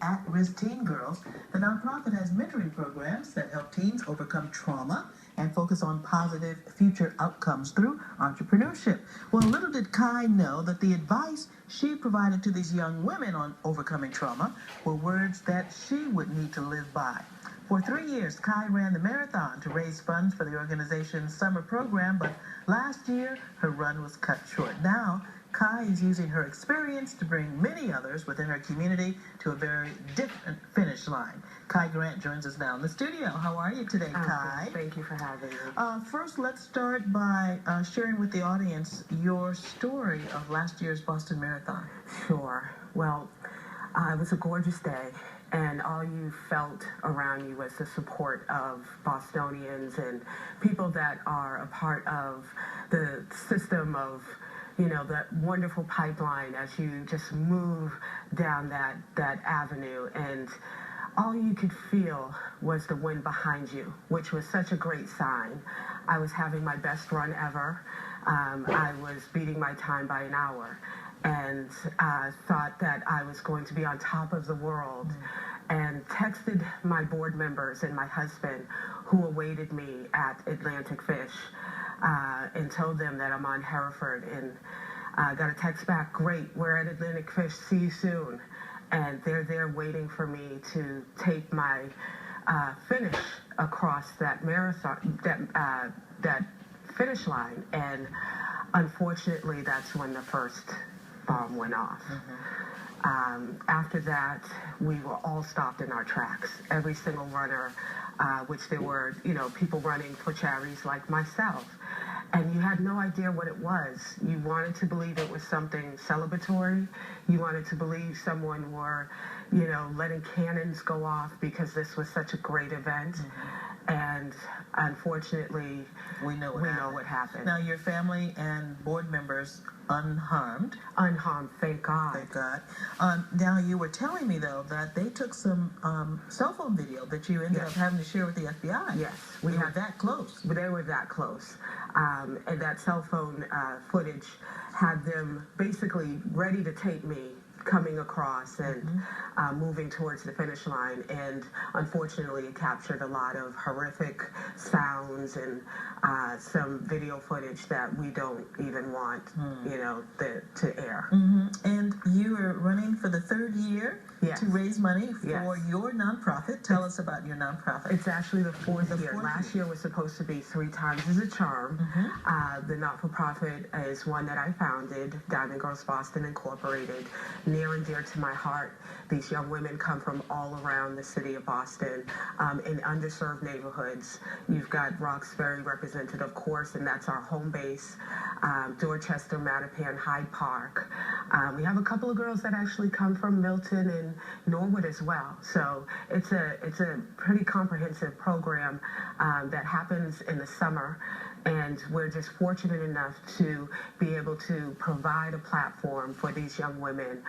at-risk teen girls, the nonprofit has mentoring programs that help teens overcome trauma and focus on positive future outcomes through entrepreneurship. Well, little did Kai know that the advice she provided to these young women on overcoming trauma were words that she would need to live by. For 3 years, Kai ran the marathon to raise funds for the organization's summer program, but last year her run was cut short. Now, Kai is using her experience to bring many others within her community to a very different finish line. Kai Grant joins us now in the studio. How are you today, Kai? Thank you for having me. First, let's start by sharing with the audience your story of last year's Boston Marathon. Sure. Well, it was a gorgeous day, and all you felt around you was the support of Bostonians and people that are a part of the system of, that wonderful pipeline as you just move down that avenue. And all you could feel was the wind behind you, which was such a great sign. I was having my best run ever. I was beating my time by an hour, and thought that I was going to be on top of the world, and texted my board members and my husband, who awaited me at Atlantic Fish, and told them that I'm on Hereford, and got a text back, great, we're at Atlantic Fish, see you soon. And they're there waiting for me to take my finish across that marathon, that finish line. And unfortunately, that's when the first bomb went off. After that, we were all stopped in our tracks. Every single runner, which there were, people running for charities like myself. And you had no idea what it was. You wanted to believe it was something celebratory. You wanted to believe someone were, letting cannons go off because this was such a great event. And unfortunately, we know what happened. Now, your family and board members unharmed. Unharmed, thank God. Thank God. Now, you were telling me, though, that they took some cell phone video that you ended up having to share with the FBI. Yes. We were that close. They were that close. And that cell phone footage had them basically ready to tape me coming across and moving towards the finish line, and unfortunately it captured a lot of horrific sounds and some video footage that we don't even want to air. And you are running for the third year to raise money for your nonprofit. Tell us about your nonprofit. It's actually the fourth year. Last year was supposed to be 3 times as a charm. The not-for-profit is one that I founded, Diamond Girls Boston Incorporated, near and dear to my heart. These young women come from all around the city of Boston, in underserved neighborhoods. You've got Roxbury represented, of course, and that's our home base. Dorchester, Mattapan, Hyde Park. We have a couple of girls that actually come from Milton and Norwood as well. So it's a pretty comprehensive program that happens in the summer. And we're just fortunate enough to be able to provide a platform for these young women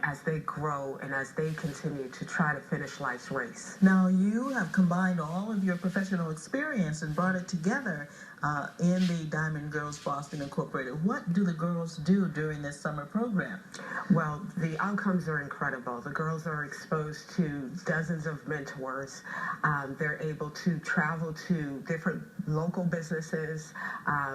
as they grow and as they continue to try to finish life's race. Now, you have combined all of your professional experience and brought it together in the Diamond Girls Boston Incorporated. What do the girls do during this summer program? Well, the outcomes are incredible. The girls are exposed to dozens of mentors. They're able to travel to different local businesses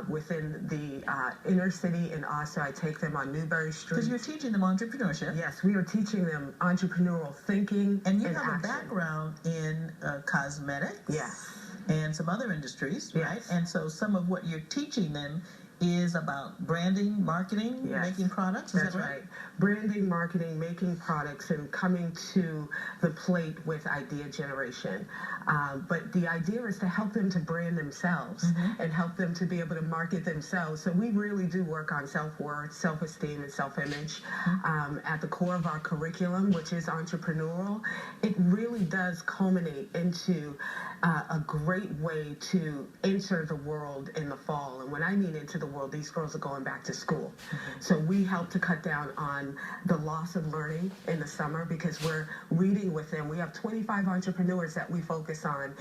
within the inner city, and also I take them on Newbury Street. Because you're teaching them entrepreneurship. Yes, we are teaching them entrepreneurial thinking and you and have action. A background in cosmetics. Yes. And some other industries, yes. right? And so some of what you're teaching them is about branding, marketing, making products. Is That's that right? Branding, marketing, making products, and coming to the plate with idea generation. But the idea is to help them to brand themselves and help them to be able to market themselves. So we really do work on self-worth, self-esteem, and self-image at the core of our curriculum, which is entrepreneurial. It really does culminate into a great way to enter the world in the fall. And when I mean into the world, these girls are going back to school. So we help to cut down on the loss of learning in the summer because we're reading with them. We have 25 entrepreneurs that we focus on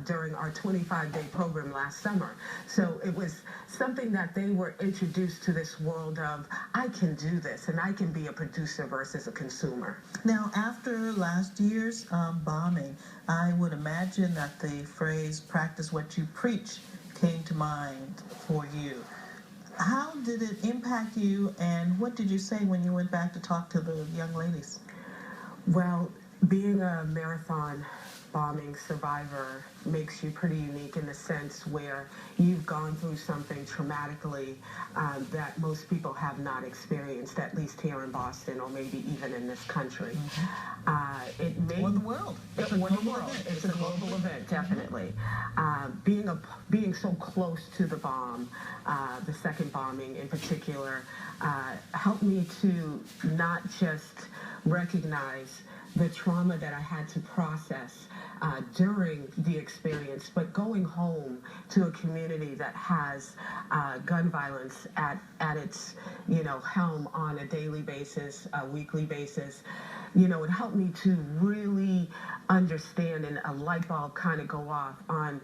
during our 25-day program last summer. So it was something that they were introduced to this world of, I can do this and I can be a producer versus a consumer. Now, after last year's bombing, I would imagine that the phrase practice what you preach came to mind for you. How did it impact you, and what did you say when you went back to talk to the young ladies? Well, being a marathon bombing survivor makes you pretty unique in the sense where you've gone through something traumatically that most people have not experienced, at least here in Boston or maybe even in this country. Or the world. It's a global event, definitely. Being so close to the bomb, the second bombing in particular, helped me to not just recognize the trauma that I had to process during the experience, but going home to a community that has gun violence at its helm on a daily basis, a weekly basis. It helped me to really understand, and a light bulb kind of go off on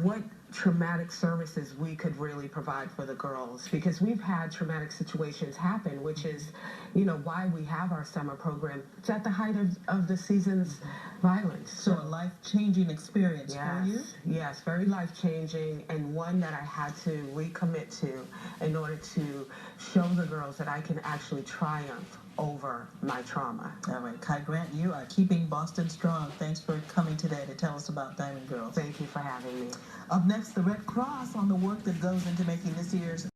what traumatic services we could really provide for the girls, because we've had traumatic situations happen, which is why we have our summer program. It's at the height of the season's violence. So a life-changing experience for you? Yes, very life-changing, and one that I had to recommit to in order to show the girls that I can actually triumph over my trauma. All right, Kai Grant, you are keeping Boston strong. Thanks for coming today to tell us about Diamond Girls. Thank you for having me. Up next, the Red Cross on the work that goes into making this year's